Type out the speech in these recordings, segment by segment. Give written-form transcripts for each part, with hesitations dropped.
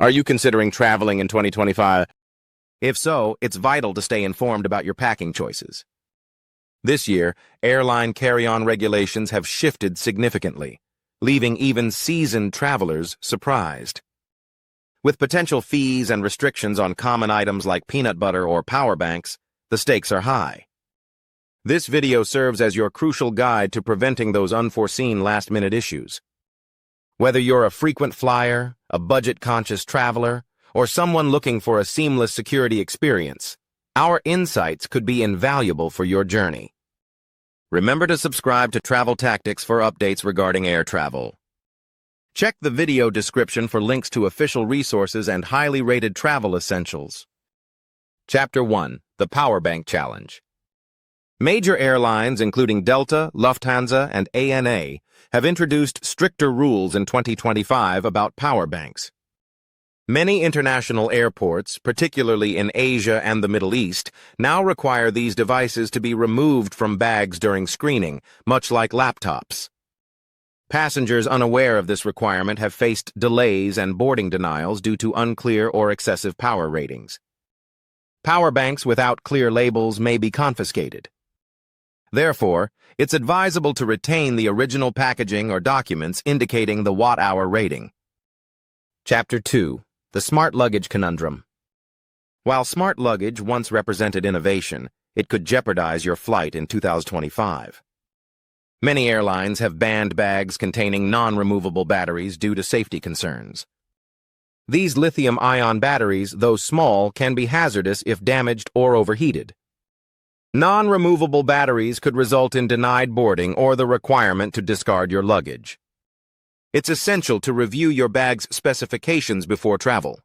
Are you considering traveling in 2025? If so, it's vital to stay informed about your packing choices. This year, airline carry-on regulations have shifted significantly, leaving even seasoned travelers surprised. With potential fees and restrictions on common items like peanut butter or power banks, the stakes are high. This video serves as your crucial guide to preventing those unforeseen last-minute issues. Whether you're a frequent flyer, a budget-conscious traveler, or someone looking for a seamless security experience, our insights could be invaluable for your journey. Remember to subscribe to Travel Tactics for updates regarding air travel. Check the video description for links to official resources and highly rated travel essentials. Chapter 1: The Power Bank Challenge. Major airlines, including Delta, Lufthansa, and ANA, have introduced stricter rules in 2025 about power banks. Many international airports, particularly in Asia and the Middle East, now require these devices to be removed from bags during screening, much like laptops. Passengers unaware of this requirement have faced delays and boarding denials due to unclear or excessive power ratings. Power banks without clear labels may be confiscated. Therefore, it's advisable to retain the original packaging or documents indicating the watt-hour rating. Chapter 2: The Smart Luggage Conundrum. While smart luggage once represented innovation, it could jeopardize your flight in 2025. Many airlines have banned bags containing non-removable batteries due to safety concerns. These lithium-ion batteries, though small, can be hazardous if damaged or overheated. Non-removable batteries could result in denied boarding or the requirement to discard your luggage. It's essential to review your bag's specifications before travel.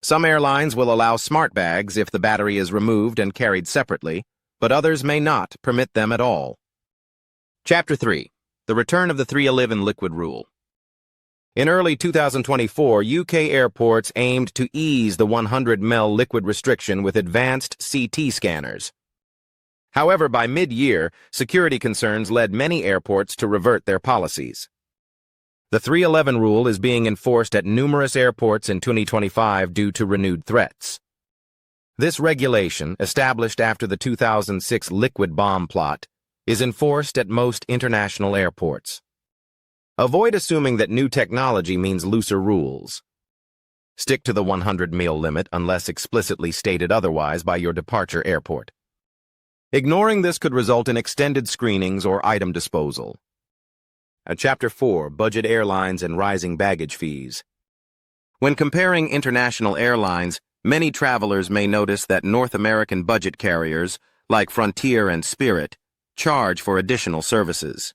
Some airlines will allow smart bags if the battery is removed and carried separately, but others may not permit them at all. Chapter 3: The Return of the 311 Liquid Rule. In early 2024, UK airports aimed to ease the 100 ml liquid restriction with advanced CT scanners. However, by mid-year, security concerns led many airports to revert their policies. The 311 rule is being enforced at numerous airports in 2025 due to renewed threats. This regulation, established after the 2006 liquid bomb plot, is enforced at most international airports. Avoid assuming that new technology means looser rules. Stick to the 100 ml limit unless explicitly stated otherwise by your departure airport. Ignoring this could result in extended screenings or item disposal. Chapter 4: Budget Airlines and Rising Baggage Fees. When comparing international airlines, many travelers may notice that North American budget carriers, like Frontier and Spirit, charge for additional services.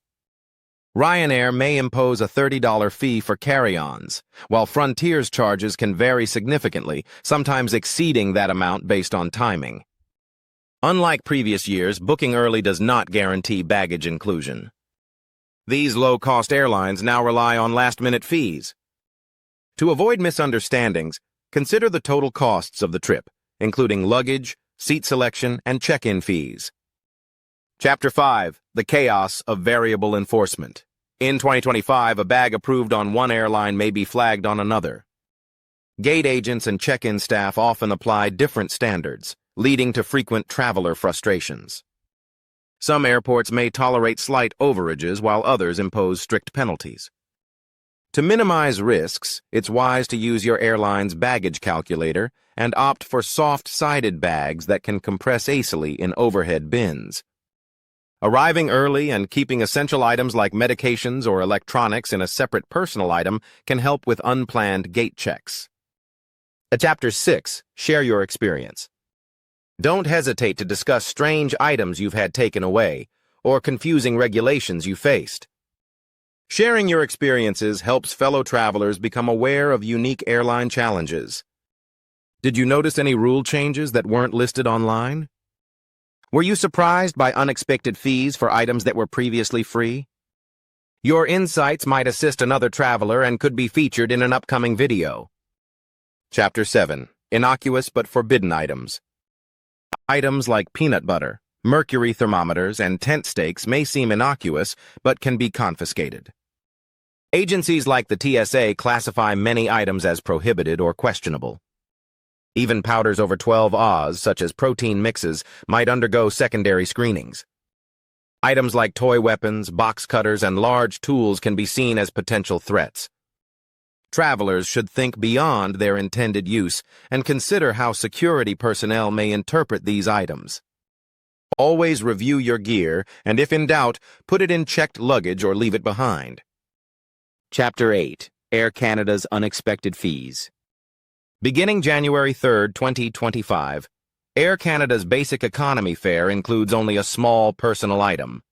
Ryanair may impose a $30 fee for carry-ons, while Frontier's charges can vary significantly, sometimes exceeding that amount based on timing. Unlike previous years, booking early does not guarantee baggage inclusion. These low-cost airlines now rely on last-minute fees. To avoid misunderstandings, consider the total costs of the trip, including luggage, seat selection, and check-in fees. Chapter 5: The Chaos of Variable Enforcement. In 2025, a bag approved on one airline may be flagged on another. Gate agents and check-in staff often apply different standards, leading to frequent traveler frustrations. Some airports may tolerate slight overages while others impose strict penalties. To minimize risks, it's wise to use your airline's baggage calculator and opt for soft-sided bags that can compress easily in overhead bins. Arriving early and keeping essential items like medications or electronics in a separate personal item can help with unplanned gate checks. Chapter 6: Share your experience. Don't hesitate to discuss strange items you've had taken away or confusing regulations you faced. Sharing your experiences helps fellow travelers become aware of unique airline challenges. Did you notice any rule changes that weren't listed online? Were you surprised by unexpected fees for items that were previously free? Your insights might assist another traveler and could be featured in an upcoming video. Chapter 7: Innocuous but Forbidden Items. Items like peanut butter, mercury thermometers, and tent stakes may seem innocuous but can be confiscated. Agencies like the TSA classify many items as prohibited or questionable. Even powders over 12 Oz, such as protein mixes, might undergo secondary screenings. Items like toy weapons, box cutters, and large tools can be seen as potential threats. Travelers should think beyond their intended use and consider how security personnel may interpret these items. Always review your gear, and if in doubt, put it in checked luggage or leave it behind. Chapter 8. Air Canada's Unexpected Fees. Beginning January 3, 2025, Air Canada's basic economy fare includes only a small personal item.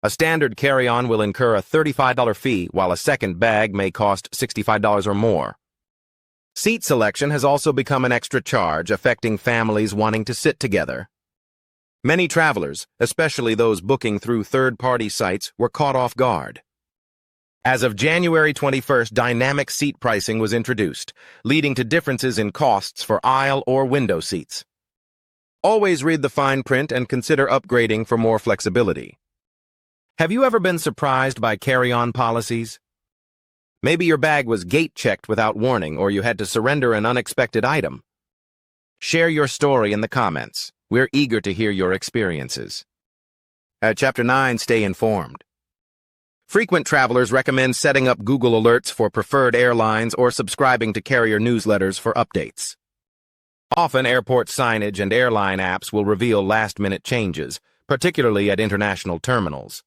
A standard carry-on will incur a $35 fee, while a second bag may cost $65 or more. Seat selection has also become an extra charge, affecting families wanting to sit together. Many travelers, especially those booking through third-party sites, were caught off guard. As of January 21st, dynamic seat pricing was introduced, leading to differences in costs for aisle or window seats. Always read the fine print and consider upgrading for more flexibility. Have you ever been surprised by carry-on policies? Maybe your bag was gate-checked without warning, or you had to surrender an unexpected item. Share your story in the comments. We're eager to hear your experiences. Chapter 9, Stay Informed. Frequent travelers recommend setting up Google Alerts for preferred airlines or subscribing to carrier newsletters for updates. Often, airport signage and airline apps will reveal last-minute changes, particularly at international terminals.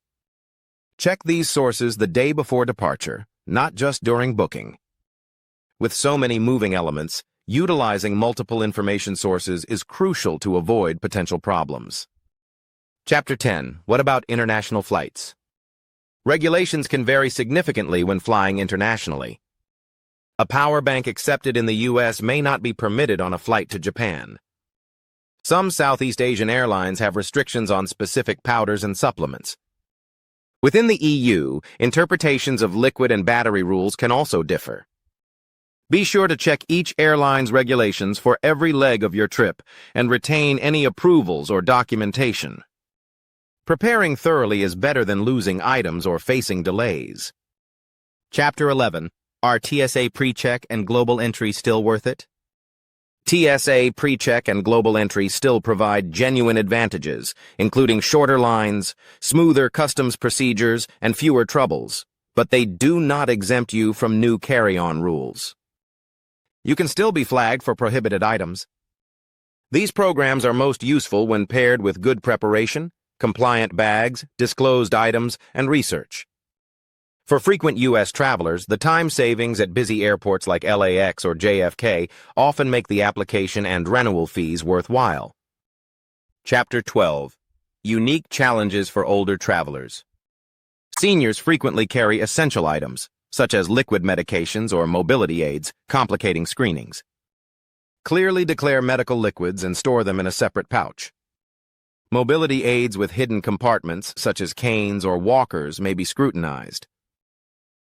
Check these sources the day before departure, not just during booking. With so many moving elements, utilizing multiple information sources is crucial to avoid potential problems. Chapter 10. What about international flights? Regulations can vary significantly when flying internationally. A power bank accepted in the U.S. may not be permitted on a flight to Japan. Some Southeast Asian airlines have restrictions on specific powders and supplements. Within the EU, interpretations of liquid and battery rules can also differ. Be sure to check each airline's regulations for every leg of your trip and retain any approvals or documentation. Preparing thoroughly is better than losing items or facing delays. Chapter 11. Are TSA PreCheck and Global Entry still worth it? TSA PreCheck and Global Entry still provide genuine advantages, including shorter lines, smoother customs procedures, and fewer troubles, but they do not exempt you from new carry-on rules. You can still be flagged for prohibited items. These programs are most useful when paired with good preparation, compliant bags, disclosed items, and research. For frequent U.S. travelers, the time savings at busy airports like LAX or JFK often make the application and renewal fees worthwhile. Chapter 12. Unique Challenges for Older Travelers. Seniors frequently carry essential items, such as liquid medications or mobility aids, complicating screenings. Clearly declare medical liquids and store them in a separate pouch. Mobility aids with hidden compartments, such as canes or walkers, may be scrutinized.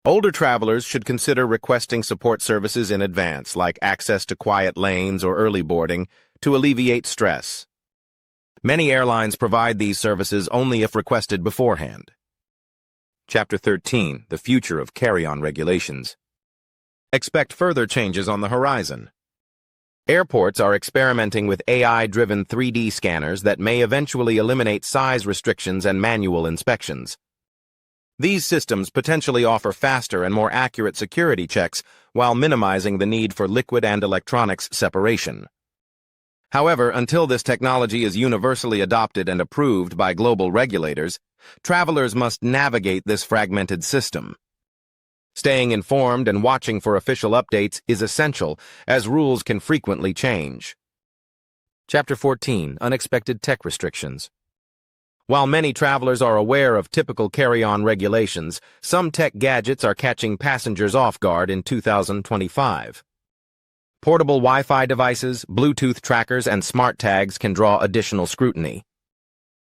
Older travelers should consider requesting support services in advance, like access to quiet lanes or early boarding, to alleviate stress. Many airlines provide these services only if requested beforehand. Chapter 13. The Future of Carry-on Regulations. Expect further changes on the horizon. Airports are experimenting with AI-driven 3D scanners that may eventually eliminate size restrictions and manual inspections. These systems potentially offer faster and more accurate security checks while minimizing the need for liquid and electronics separation. However, until this technology is universally adopted and approved by global regulators, travelers must navigate this fragmented system. Staying informed and watching for official updates is essential, as rules can frequently change. Chapter 14. Unexpected Tech Restrictions. While many travelers are aware of typical carry-on regulations, some tech gadgets are catching passengers off guard in 2025. Portable Wi-Fi devices, Bluetooth trackers, and smart tags can draw additional scrutiny.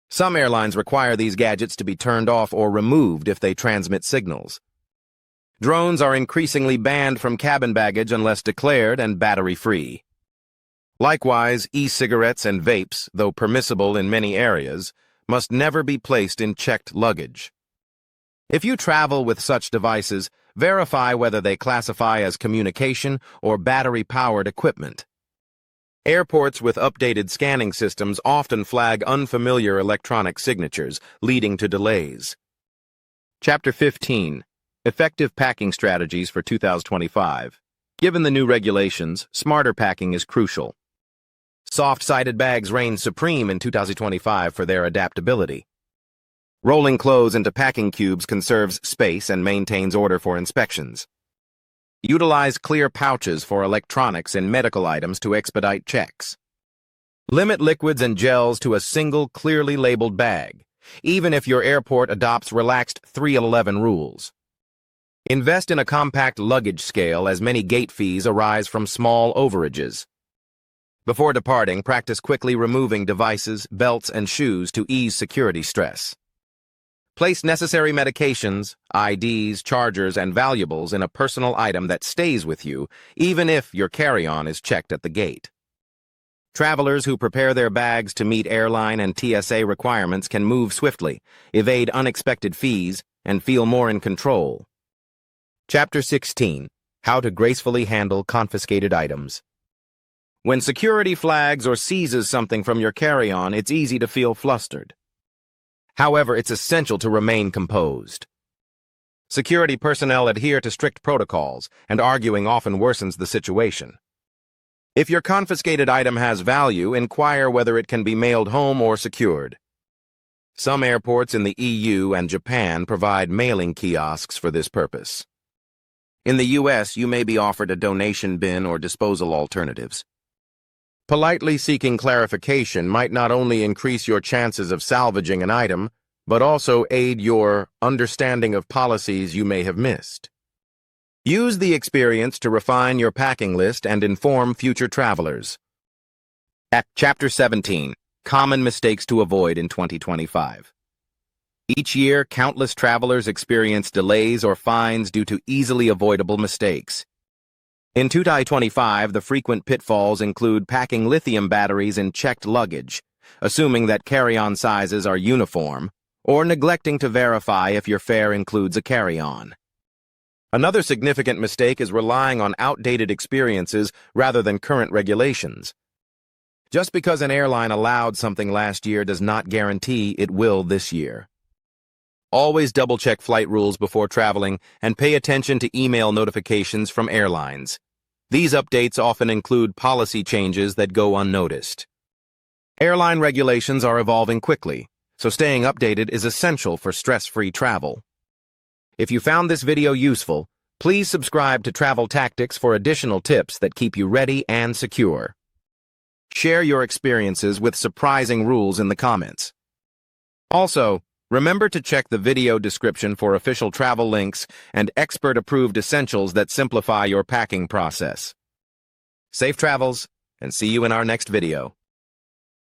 Some airlines require these gadgets to be turned off or removed if they transmit signals. Drones are increasingly banned from cabin baggage unless declared and battery-free. Likewise, e-cigarettes and vapes, though permissible in many areas, must never be placed in checked luggage. If you travel with such devices, verify whether they classify as communication or battery-powered equipment. Airports with updated scanning systems often flag unfamiliar electronic signatures, leading to delays. Chapter 15. Effective Packing Strategies for 2025. Given the new regulations, smarter packing is crucial. Soft-sided bags reign supreme in 2025 for their adaptability. Rolling clothes into packing cubes conserves space and maintains order for inspections. Utilize clear pouches for electronics and medical items to expedite checks. Limit liquids and gels to a single, clearly labeled bag, even if your airport adopts relaxed 311 rules. Invest in a compact luggage scale, as many gate fees arise from small overages. Before departing, practice quickly removing devices, belts, and shoes to ease security stress. Place necessary medications, IDs, chargers, and valuables in a personal item that stays with you, even if your carry-on is checked at the gate. Travelers who prepare their bags to meet airline and TSA requirements can move swiftly, evade unexpected fees, and feel more in control. Chapter 16. How to gracefully handle confiscated items. When security flags or seizes something from your carry-on, it's easy to feel flustered. However, it's essential to remain composed. Security personnel adhere to strict protocols, and arguing often worsens the situation. If your confiscated item has value, inquire whether it can be mailed home or secured. Some airports in the EU and Japan provide mailing kiosks for this purpose. In the US, you may be offered a donation bin or disposal alternatives. Politely seeking clarification might not only increase your chances of salvaging an item, but also aid your understanding of policies you may have missed. Use the experience to refine your packing list and inform future travelers. Chapter 17. Common Mistakes to Avoid in 2025. Each year, countless travelers experience delays or fines due to easily avoidable mistakes. In 2025, the frequent pitfalls include packing lithium batteries in checked luggage, assuming that carry-on sizes are uniform, or neglecting to verify if your fare includes a carry-on. Another significant mistake is relying on outdated experiences rather than current regulations. Just because an airline allowed something last year does not guarantee it will this year. Always double-check flight rules before traveling and pay attention to email notifications from airlines. These updates often include policy changes that go unnoticed. Airline regulations are evolving quickly, so staying updated is essential for stress-free travel. If you found this video useful, please subscribe to Travel Tactics for additional tips that keep you ready and secure. Share your experiences with surprising rules in the comments. Also, remember to check the video description for official travel links and expert-approved essentials that simplify your packing process. Safe travels, and see you in our next video.